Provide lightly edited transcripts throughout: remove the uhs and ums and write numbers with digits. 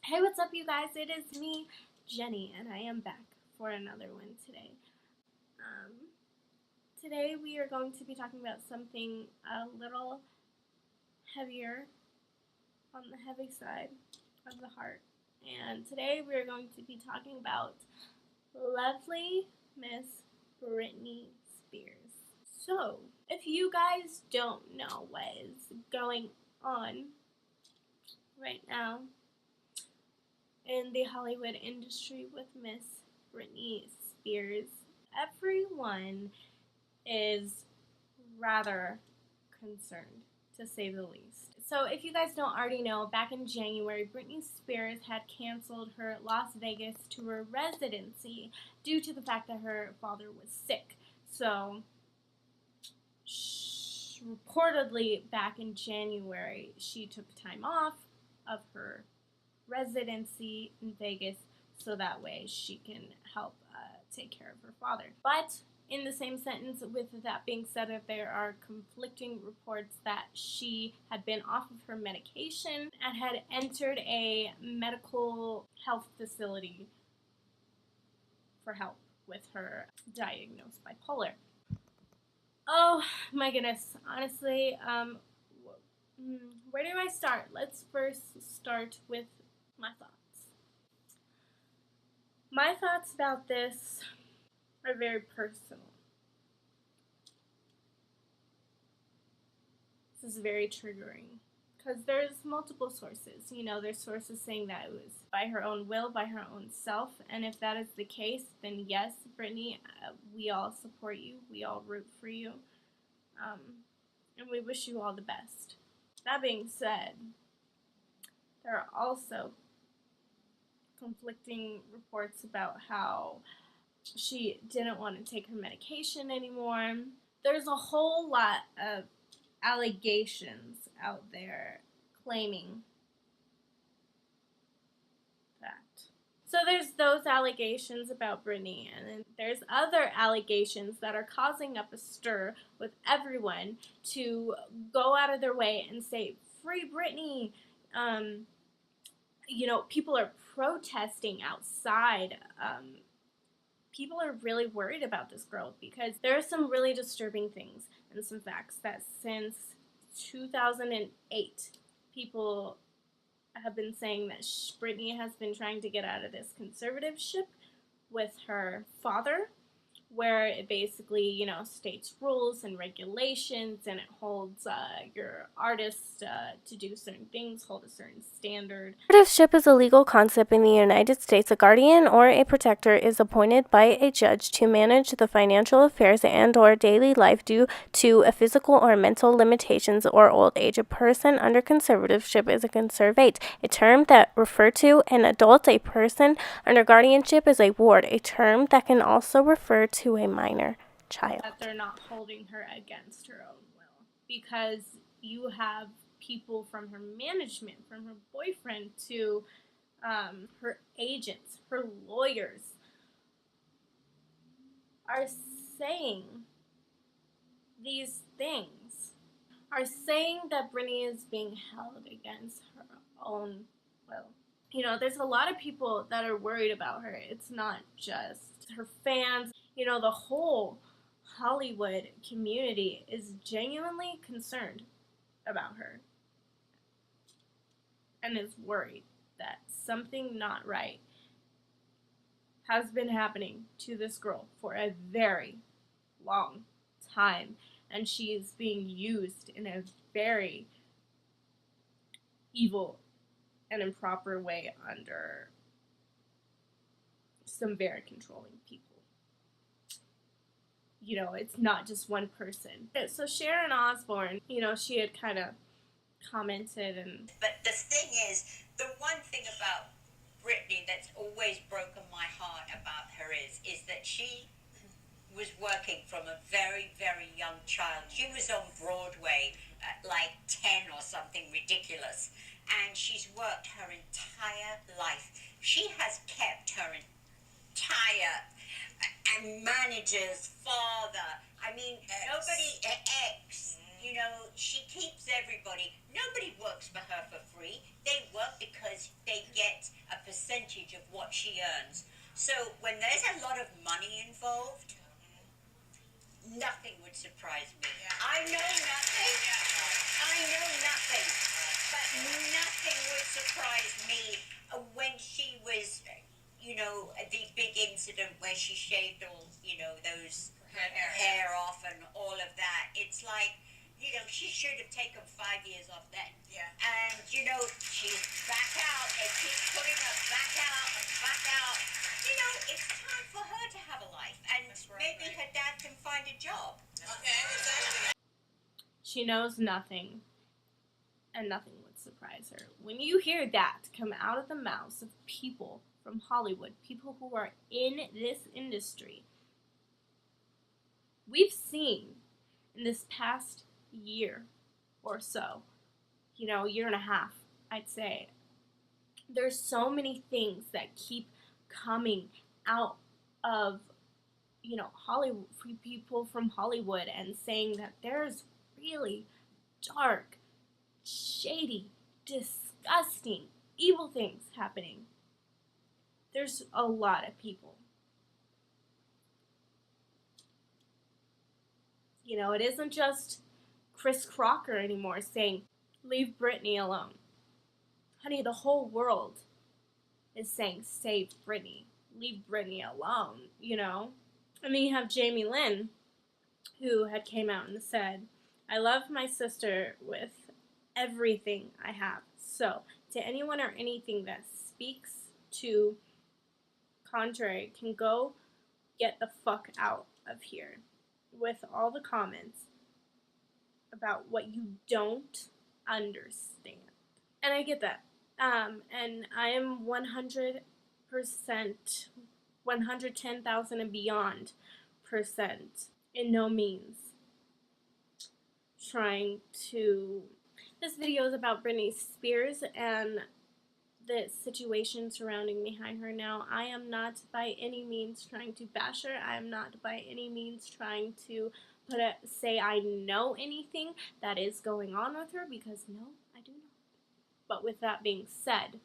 Hey, what's up, you guys? It is me, Jenny, and I am back for another one today. Um, Today we are going to be talking about something a little heavier, on the heavy side of the heart. And today we are going to be talking about lovely Miss Britney Spears. So, if you guys don't know what is going on right now in the Hollywood industry with Miss Britney Spears, everyone is rather concerned, to say the least. So, if you guys don't already know, back in January, Britney Spears had canceled her Las Vegas tour residency due to the fact that her father was sick. So, reportedly, back in January, she took time off of her residency in Vegas so that way she can help take care of her father. But in the same sentence, with that being said, there are conflicting reports that she had been off of her medication and had entered a medical health facility for help with her diagnosed bipolar. Oh my goodness, honestly, where do I start? Let's first start with my thoughts. My thoughts about this are very personal. This is very triggering because there's multiple sources. There's sources saying that it was by her own will, by her own self, and if that is the case, then yes, Britney, we all support you, we all root for you, um, and we wish you all the best. That being said, there are also conflicting reports about how she didn't want to take her medication anymore. There's a whole lot of allegations out there claiming that. So there's those allegations about Britney, and then there's other allegations that are causing up a stir with everyone to go out of their way and say, "Free Britney." People are protesting outside. People are really worried about this girl because there are some really disturbing things and some facts that since 2008, people have been saying that Britney has been trying to get out of this conservatorship with her father, where it basically, states rules and regulations, and it holds your artist to do certain things, hold a certain standard. Conservatorship is a legal concept in the United States. A guardian or a protector is appointed by a judge to manage the financial affairs and/or daily life due to a physical or mental limitations or old age. A person under conservatorship is a conservate, a term that refers to an adult. A person under guardianship is a ward, a term that can also refer to a minor child. That they're not holding her against her own will, because you have people from her management, from her boyfriend to her agents, her lawyers, are saying these things, are saying that Britney is being held against her own will. There's a lot of people that are worried about her. It's not just her fans. The whole Hollywood community is genuinely concerned about her and is worried that something not right has been happening to this girl for a very long time, and she is being used in a very evil and improper way under some very controlling people. It's not just one person. So Sharon Osbourne, she had kind of commented and. But the thing is, the one thing about Britney that's always broken my heart about her is that she was working from a very, very young child. She was on Broadway at like 10 or something ridiculous. And she's worked her entire life. She has kept her entire and manager's father. I mean, nobody, ex, you know, she keeps everybody. Nobody works for her for free. They work because they get a percentage of what she earns. So when there's a lot of money involved, nothing would surprise me. I know nothing. I know nothing. But nothing would surprise me when she was, you know, the big incident where she shaved all, you know, those hair off and all of that. It's like, you know, she should have taken 5 years off then. Yeah. And, you know, she's back out and keeps putting her back out and back out. You know, it's time for her to have a life. And maybe her dad can find a job. Okay, exactly. She knows nothing, and nothing would surprise her. When you hear that come out of the mouths of people from Hollywood, people who are in this industry, we've seen in this past year or so, you know, year and a half, I'd say, there's so many things that keep coming out of, you know, Hollywood, people from Hollywood, and saying that there's really dark, shady, disgusting, evil things happening. There's a lot of people. You know, it isn't just Chris Crocker anymore saying, leave Britney alone. Honey, the whole world is saying, save Britney. Leave Britney alone, you know? And then you have Jamie Lynn, who had came out and said, I love my sister with everything I have. So, to anyone or anything that speaks to contrary can go get the fuck out of here with all the comments about what you don't understand. And I get that. And I am 100%, 110,000 and beyond percent in no means trying to. This video is about Britney Spears and the situation surrounding behind her now. I am not by any means trying to bash her. I am not by any means trying to say I know anything that is going on with her, because no, I do not. But with that being said,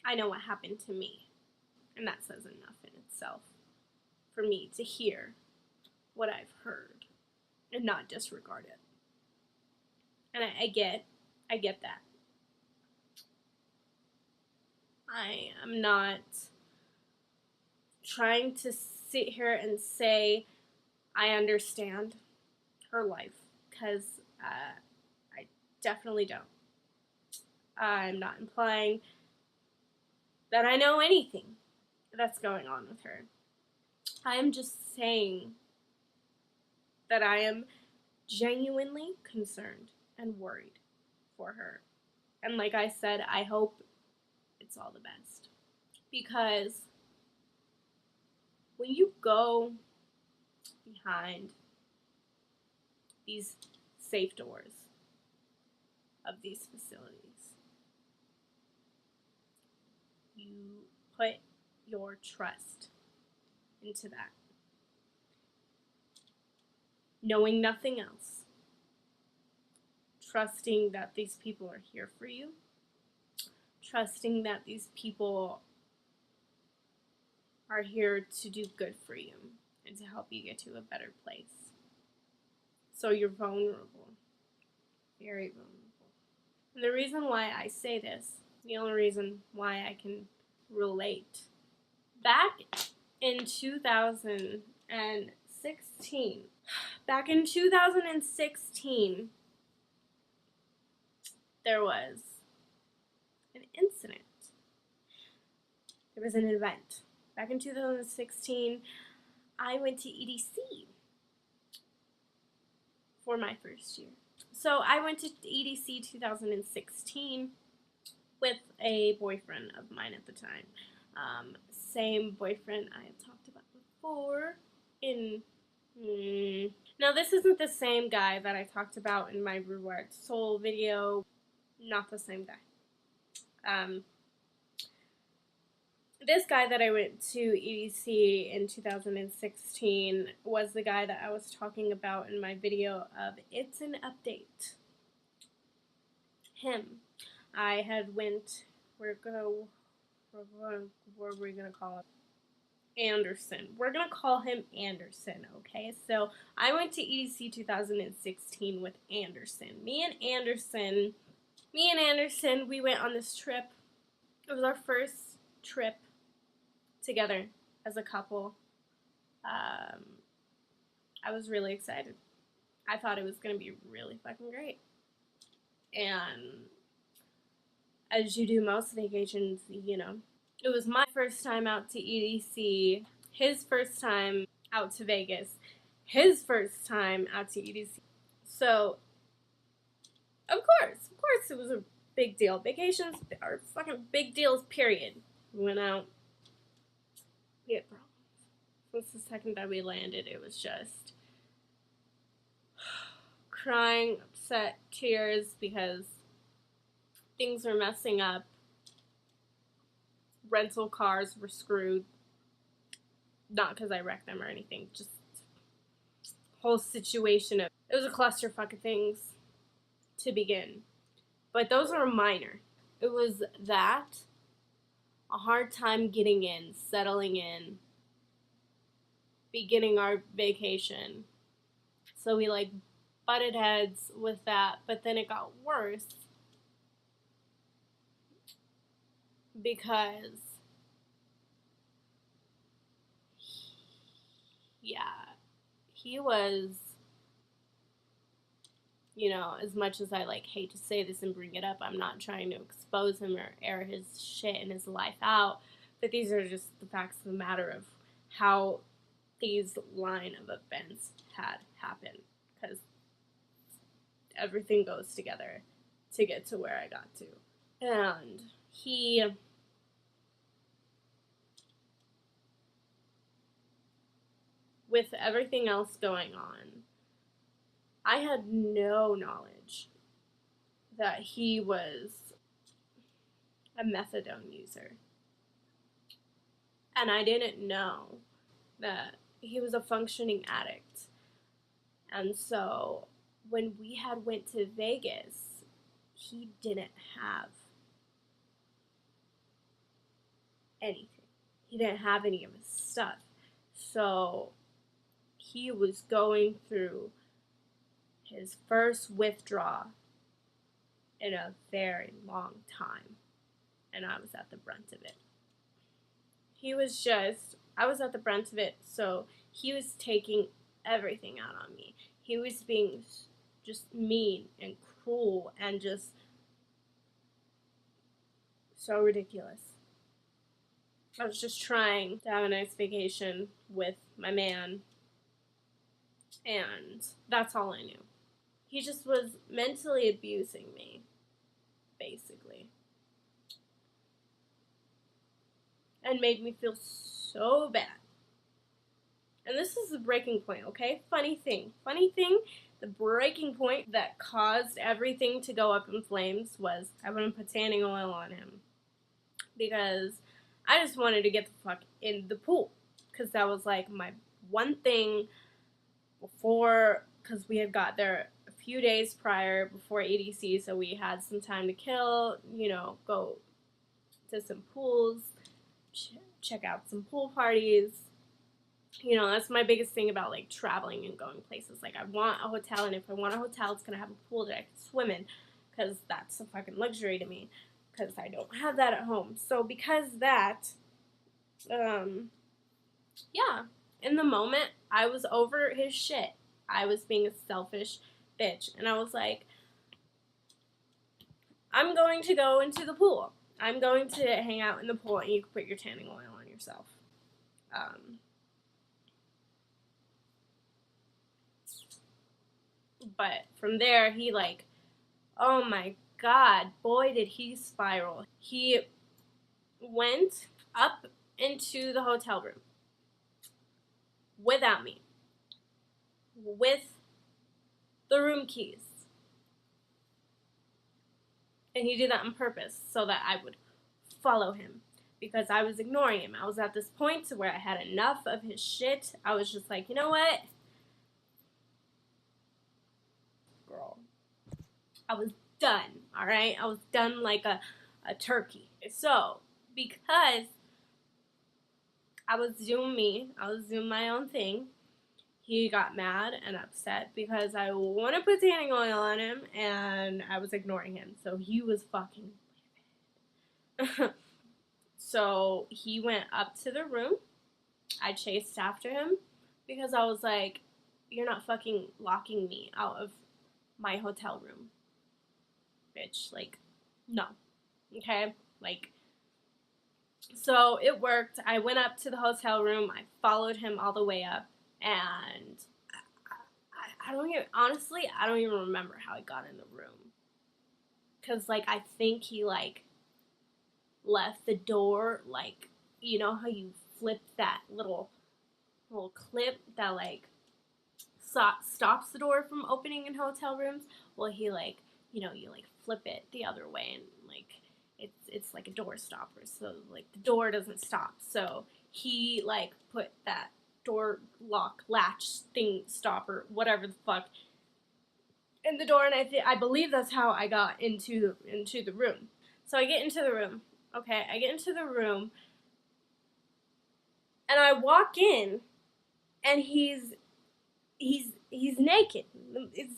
I know what happened to me, and that says enough in itself for me to hear what I've heard and not disregard it. And I get that. I am not trying to sit here and say I understand her life, because I definitely don't. I'm not implying that I know anything that's going on with her. I am just saying that I am genuinely concerned and worried for her. And like I said, I hope it's all the best. Because when you go behind these safe doors of these facilities, you put your trust into that, knowing nothing else, trusting that these people are here for you, trusting that these people are here to do good for you and to help you get to a better place. So you're vulnerable, very vulnerable. And the reason why I say this, the only reason why I can relate, back in 2016, there was an incident. There was an event. Back in 2016, I went to EDC for my first year. So I went to EDC 2016 with a boyfriend of mine at the time. Same boyfriend I have talked about before in... Now, this isn't the same guy that I talked about in my Reward Soul video. Not the same guy. this guy that I went to EDC in 2016 was the guy that I was talking about in my video of It's an Update. Him. I had went, what are we gonna call him? Anderson. We're gonna call him Anderson, okay? So I went to EDC 2016 with Anderson. Me and Anderson, we went on this trip. It was our first trip together as a couple. I was really excited. I thought it was gonna be really fucking great. And as you do most vacations, you know, it was my first time out to EDC, his first time out to Vegas, his first time out to EDC. So, of course, it was a big deal. Vacations are fucking big deals, period. We went out. Yeah, bro. Since the second that we landed, it was just crying, upset, tears, because things were messing up. Rental cars were screwed. Not because I wrecked them or anything, just whole situation of, it was a clusterfuck of things to begin. But those were minor. It was that, a hard time getting in, settling in, beginning our vacation. So we like butted heads with that, but then it got worse because he was, you know, as much as I like hate to say this and bring it up, I'm not trying to expose him or air his shit and his life out, but these are just the facts of the matter of how these line of events had happened, because everything goes together to get to where I got to. And he with everything else going on, I had no knowledge that he was a methadone user. And I didn't know that he was a functioning addict. And so when we had went to Vegas, he didn't have anything. He didn't have any of his stuff. So he was going through his first withdrawal in a very long time. And I was at the brunt of it. I was at the brunt of it, so he was taking everything out on me. He was being just mean and cruel and just so ridiculous. I was just trying to have a nice vacation with my man, and that's all I knew. He just was mentally abusing me, basically. And made me feel so bad. And this is the breaking point, okay? Funny thing, the breaking point that caused everything to go up in flames was I wouldn't put tanning oil on him. Because I just wanted to get the fuck in the pool. Because that was like my one thing before, because we had got there a few days prior before EDC, so we had some time to kill, you know, go to some pools, check out some pool parties. You know, that's my biggest thing about like traveling and going places. Like, I want a hotel, and if I want a hotel, it's gonna have a pool that I can swim in, because that's a fucking luxury to me, because I don't have that at home. So because that, yeah, in the moment, I was over his shit. I was being a selfish bitch, and I was like, I'm going to go into the pool. I'm going to hang out in the pool, and you can put your tanning oil on yourself. But from there, he like, oh my god, boy, did he spiral. He went up into the hotel room without me, with the room keys. And he did that on purpose so that I would follow him. because I was ignoring him. I was at this point to where I had enough of his shit. I was just like, you know what? Girl. I was done, alright? I was done like a turkey. So, because I was doing me, I was doing my own thing, he got mad and upset because I wanted to put tanning oil on him and I was ignoring him. So he was fucking So he went up to the room. I chased after him because I was like, you're not fucking locking me out of my hotel room. Bitch, like, no. Okay? Like, so it worked. I went up to the hotel room. I followed him all the way up. And I don't even, honestly, I don't even remember how I got in the room. Because, like, I think he, like, left the door, like, you know how you flip that little clip that, like, stops the door from opening in hotel rooms? Well, he, like, you know, you, like, flip it the other way and, like, it's like a door stopper, so, like, the door doesn't stop. So he, like, put that door lock latch thing stopper, whatever the fuck, in the door, and I believe that's how I got into the room. So I get into the room. Okay, I get into the room, and I walk in, and he's naked.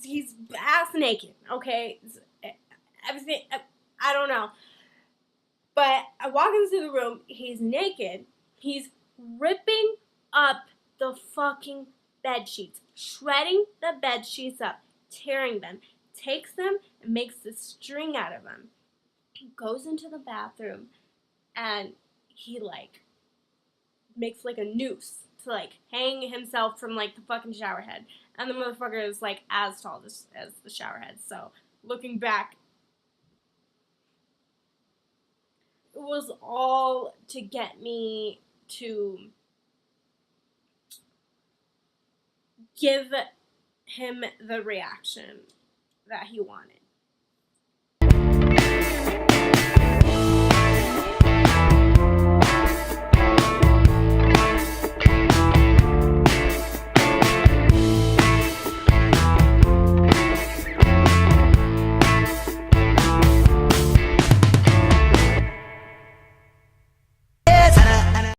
He's ass naked. Okay, everything. I don't know, but I walk into the room. He's naked. He's ripping up the fucking bed sheets, shredding the bed sheets up, tearing them, takes them and makes the string out of them. He goes into the bathroom and he like makes like a noose to like hang himself from like the fucking shower head. And the motherfucker is like as tall as the shower head. So looking back, it was all to get me to give him the reaction that he wanted.